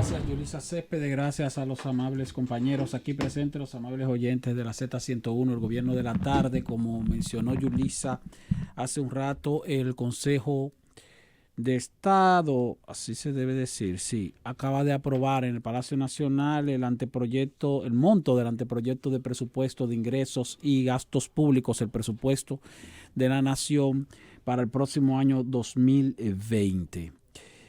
Gracias, Yulisa Céspedes. Gracias a los amables compañeros aquí presentes, los amables oyentes de la Z101, el gobierno de la tarde. Como mencionó Yulisa hace un rato, el Consejo de Estado, así se debe decir, sí, acaba de aprobar en el Palacio Nacional el anteproyecto, el monto del anteproyecto de presupuesto de ingresos y gastos públicos, el presupuesto de la Nación para el próximo año 2020.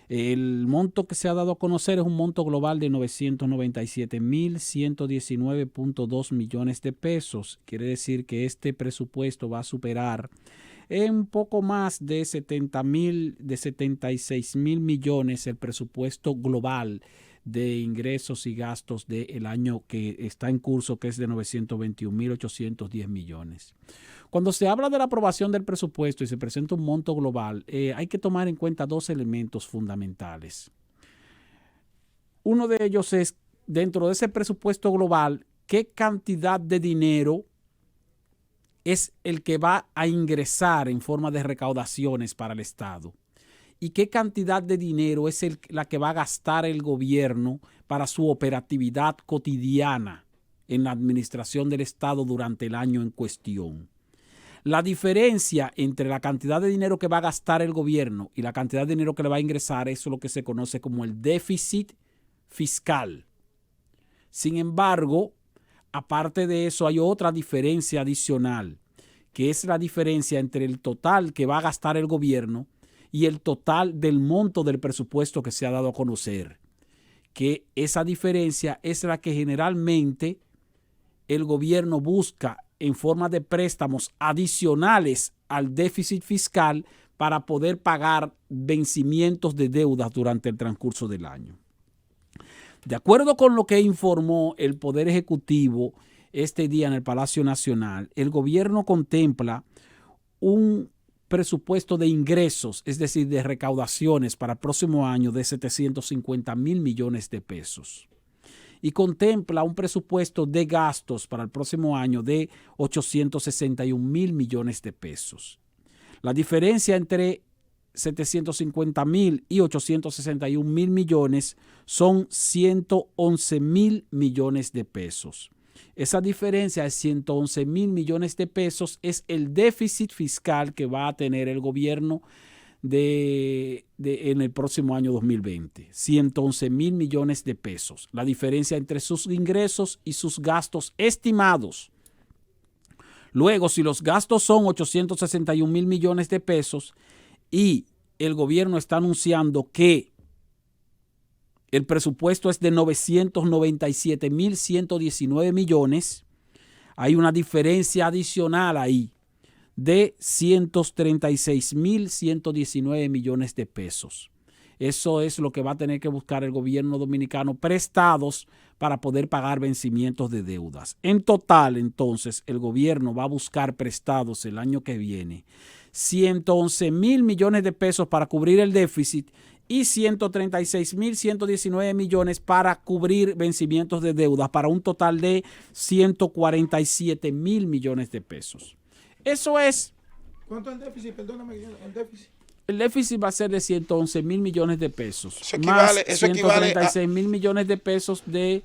El monto que se ha dado a conocer es un monto global de 997.119.2 millones de pesos. Quiere decir que este presupuesto va a superar en un poco más de 76 mil millones el presupuesto global de ingresos y gastos del año que está en curso, que es de 921.810 millones. Cuando se habla de la aprobación del presupuesto y se presenta un monto global, hay que tomar en cuenta dos elementos fundamentales. Uno de ellos es, dentro de ese presupuesto global, qué cantidad de dinero es el que va a ingresar en forma de recaudaciones para el Estado y qué cantidad de dinero es la que va a gastar el gobierno para su operatividad cotidiana en la administración del Estado durante el año en cuestión. La diferencia entre la cantidad de dinero que va a gastar el gobierno y la cantidad de dinero que le va a ingresar es lo que se conoce como el déficit fiscal. Sin embargo, aparte de eso, hay otra diferencia adicional, que es la diferencia entre el total que va a gastar el gobierno y el total del monto del presupuesto que se ha dado a conocer. Que esa diferencia es la que generalmente el gobierno busca en forma de préstamos adicionales al déficit fiscal para poder pagar vencimientos de deudas durante el transcurso del año. De acuerdo con lo que informó el Poder Ejecutivo este día en el Palacio Nacional, el gobierno contempla un presupuesto de ingresos, es decir, de recaudaciones para el próximo año de 750.000 millones de pesos. Y contempla un presupuesto de gastos para el próximo año de 861.000 millones de pesos. La diferencia entre 750.000 y 861.000 millones son 111.000 millones de pesos. Esa diferencia de 111.000 millones de pesos es el déficit fiscal que va a tener el gobierno en el próximo año 2020. 111.000 millones de pesos. La diferencia entre sus ingresos y sus gastos estimados. Luego, si los gastos son 861.000 millones de pesos y el gobierno está anunciando que el presupuesto es de 997.119 millones, hay una diferencia adicional ahí de 136.119 millones de pesos. Eso es lo que va a tener que buscar el gobierno dominicano prestados para poder pagar vencimientos de deudas. En total, entonces, el gobierno va a buscar prestados el año que viene 111.000 millones de pesos para cubrir el déficit y 136.119 millones para cubrir vencimientos de deudas, para un total de 147.000 millones de pesos. Eso es. ¿Cuánto es el déficit? Perdóname, el déficit. El déficit va a ser de 111.000 millones de pesos. Eso equivale, más 136.000 millones de pesos de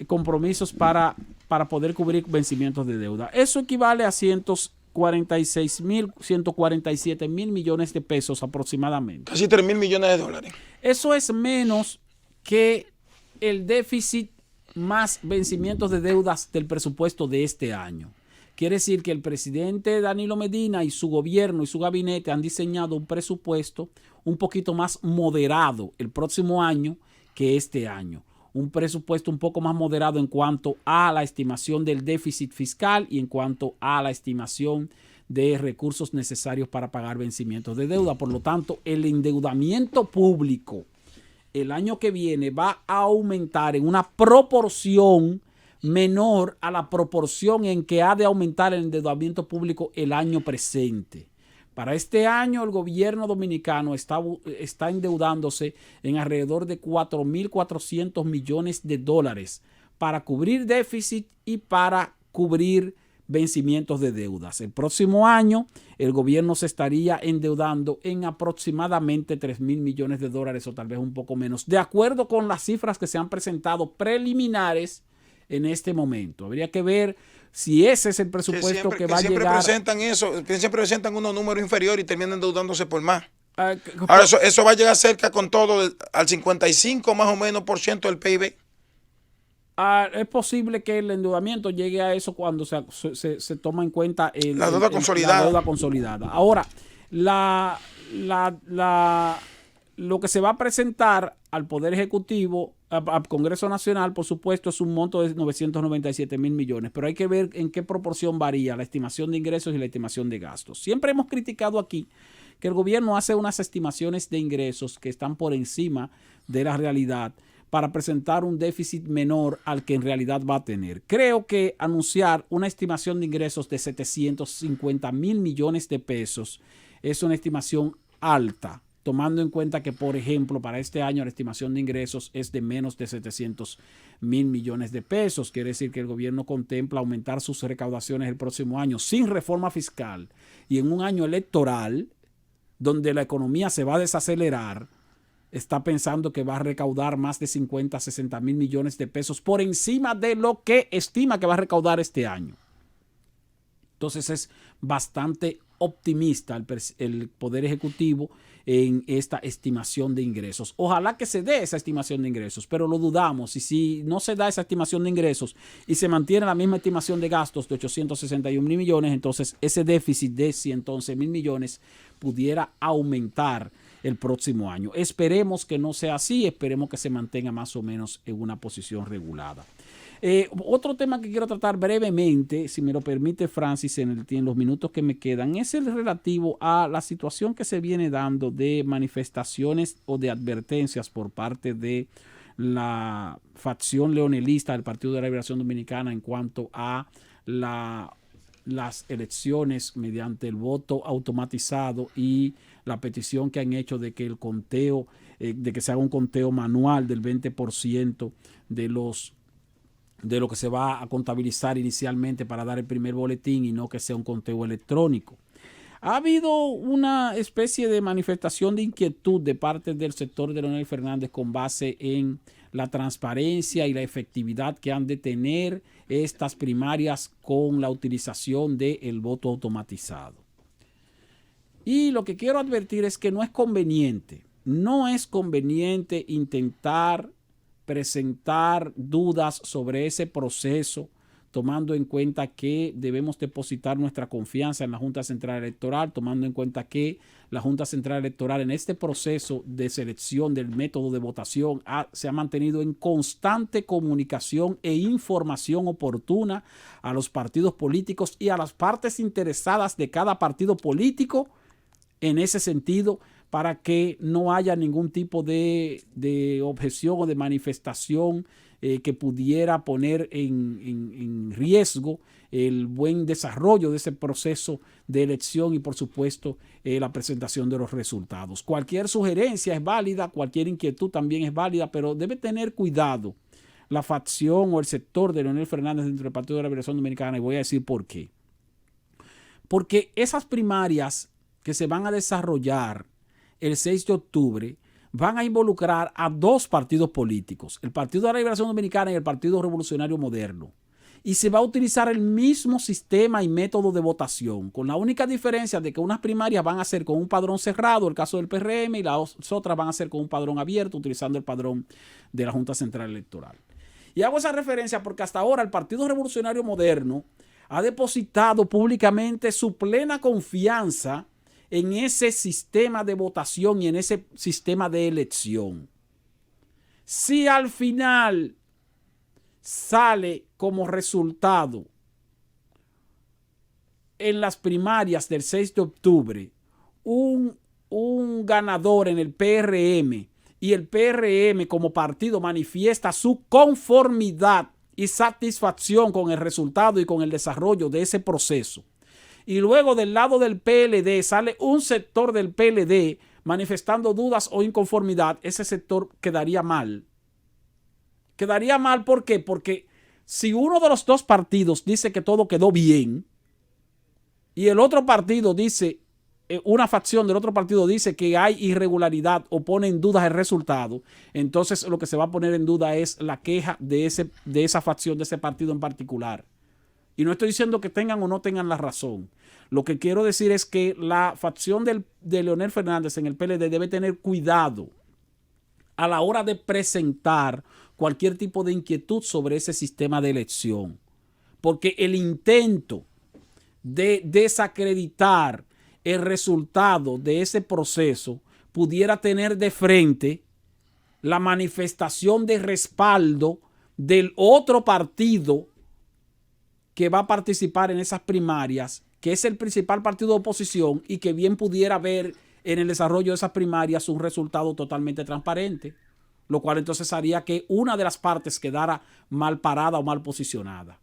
compromisos para poder cubrir vencimientos de deuda. Eso equivale a 147.000 millones de pesos aproximadamente. Casi 3.000 millones de dólares. Eso es menos que el déficit más vencimientos de deudas del presupuesto de este año. Quiere decir que el presidente Danilo Medina y su gobierno y su gabinete han diseñado un presupuesto un poquito más moderado el próximo año que este año. Un presupuesto un poco más moderado en cuanto a la estimación del déficit fiscal y en cuanto a la estimación de recursos necesarios para pagar vencimientos de deuda. Por lo tanto, el endeudamiento público el año que viene va a aumentar en una proporción menor a la proporción en que ha de aumentar el endeudamiento público el año presente. Para este año el gobierno dominicano está endeudándose en alrededor de 4.400 millones de dólares para cubrir déficit y para cubrir vencimientos de deudas. El próximo año el gobierno se estaría endeudando en aproximadamente 3.000 millones de dólares o tal vez un poco menos, de acuerdo con las cifras que se han presentado preliminares en este momento. Habría que ver si ese es el presupuesto que va a llegar. Presentan eso, siempre presentan unos números inferiores y terminan endeudándose por más. Ahora, eso va a llegar cerca con todo al 55 más o menos por ciento del PIB. Es posible que el endeudamiento llegue a eso cuando se toma en cuenta la deuda consolidada. La deuda consolidada. Ahora, lo que se va a presentar al Poder Ejecutivo, al Congreso Nacional, por supuesto, es un monto de 997.000 millones, pero hay que ver en qué proporción varía la estimación de ingresos y la estimación de gastos. Siempre hemos criticado aquí que el gobierno hace unas estimaciones de ingresos que están por encima de la realidad para presentar un déficit menor al que en realidad va a tener. Creo que anunciar una estimación de ingresos de 750.000 millones de pesos es una estimación alta, tomando en cuenta que, por ejemplo, para este año la estimación de ingresos es de menos de 700.000 millones de pesos. Quiere decir que el gobierno contempla aumentar sus recaudaciones el próximo año sin reforma fiscal y en un año electoral donde la economía se va a desacelerar. Está pensando que va a recaudar más de 50, 60 mil millones de pesos por encima de lo que estima que va a recaudar este año. Entonces es bastante optimista el Poder Ejecutivo en esta estimación de ingresos. Ojalá que se dé esa estimación de ingresos, pero lo dudamos. Y si no se da esa estimación de ingresos y se mantiene la misma estimación de gastos de 861 mil millones, entonces ese déficit de 111 mil millones pudiera aumentar el próximo año. Esperemos que no sea así, esperemos que se mantenga más o menos en una posición regulada. Otro tema que quiero tratar brevemente, si me lo permite Francis, en los minutos que me quedan, es el relativo a la situación que se viene dando de manifestaciones o de advertencias por parte de la facción leonelista del Partido de la Liberación Dominicana en cuanto a las elecciones mediante el voto automatizado y la petición que han hecho de que el conteo, de que se haga un conteo manual del 20% de lo que se va a contabilizar inicialmente para dar el primer boletín y no que sea un conteo electrónico. Ha habido una especie de manifestación de inquietud de parte del sector de Leonel Fernández con base en la transparencia y la efectividad que han de tener estas primarias con la utilización del voto automatizado. Y lo que quiero advertir es que no es conveniente intentar presentar dudas sobre ese proceso, tomando en cuenta que debemos depositar nuestra confianza en la Junta Central Electoral, tomando en cuenta que la Junta Central Electoral en este proceso de selección del método de votación se ha mantenido en constante comunicación e información oportuna a los partidos políticos y a las partes interesadas de cada partido político en ese sentido, para que no haya ningún tipo de objeción o de manifestación que pudiera poner en riesgo el buen desarrollo de ese proceso de elección y, por supuesto, la presentación de los resultados. Cualquier sugerencia es válida, cualquier inquietud también es válida, pero debe tener cuidado la facción o el sector de Leonel Fernández dentro del Partido de la Liberación Dominicana, y voy a decir por qué. Porque esas primarias que se van a desarrollar el 6 de octubre van a involucrar a dos partidos políticos, el Partido de la Liberación Dominicana y el Partido Revolucionario Moderno. Y se va a utilizar el mismo sistema y método de votación, con la única diferencia de que unas primarias van a ser con un padrón cerrado, el caso del PRM, y las otras van a ser con un padrón abierto, utilizando el padrón de la Junta Central Electoral. Y hago esa referencia porque hasta ahora el Partido Revolucionario Moderno ha depositado públicamente su plena confianza en ese sistema de votación y en ese sistema de elección. Si al final sale como resultado en las primarias del 6 de octubre un ganador en el PRM y el PRM como partido manifiesta su conformidad y satisfacción con el resultado y con el desarrollo de ese proceso, y luego del lado del PLD sale un sector del PLD manifestando dudas o inconformidad, ese sector quedaría mal. Quedaría mal, ¿por qué? Porque si uno de los dos partidos dice que todo quedó bien y el otro partido dice, una facción del otro partido dice que hay irregularidad o pone en duda el resultado, entonces lo que se va a poner en duda es la queja de esa facción, de ese partido en particular. Y no estoy diciendo que tengan o no tengan la razón. Lo que quiero decir es que la facción de Leonel Fernández en el PLD debe tener cuidado a la hora de presentar cualquier tipo de inquietud sobre ese sistema de elección. Porque el intento de desacreditar el resultado de ese proceso pudiera tener de frente la manifestación de respaldo del otro partido que va a participar en esas primarias, que es el principal partido de oposición y que bien pudiera ver en el desarrollo de esas primarias un resultado totalmente transparente, lo cual entonces haría que una de las partes quedara mal parada o mal posicionada.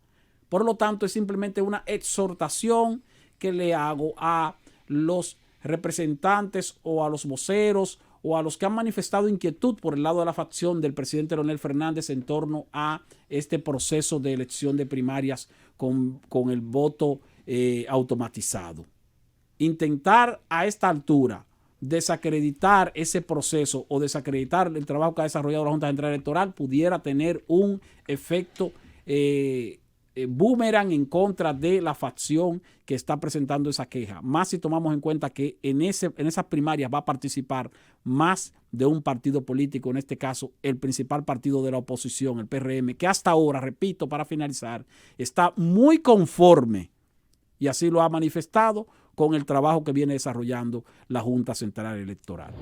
Por lo tanto, es simplemente una exhortación que le hago a los representantes o a los voceros o a los que han manifestado inquietud por el lado de la facción del presidente Leonel Fernández en torno a este proceso de elección de primarias con el voto automatizado. Intentar a esta altura desacreditar ese proceso o desacreditar el trabajo que ha desarrollado la Junta Central Electoral pudiera tener un efecto boomerang en contra de la facción que está presentando esa queja. Más si tomamos en cuenta que en esas primarias va a participar más de un partido político, en este caso el principal partido de la oposición, el PRM, que hasta ahora, repito, para finalizar, está muy conforme, y así lo ha manifestado, con el trabajo que viene desarrollando la Junta Central Electoral.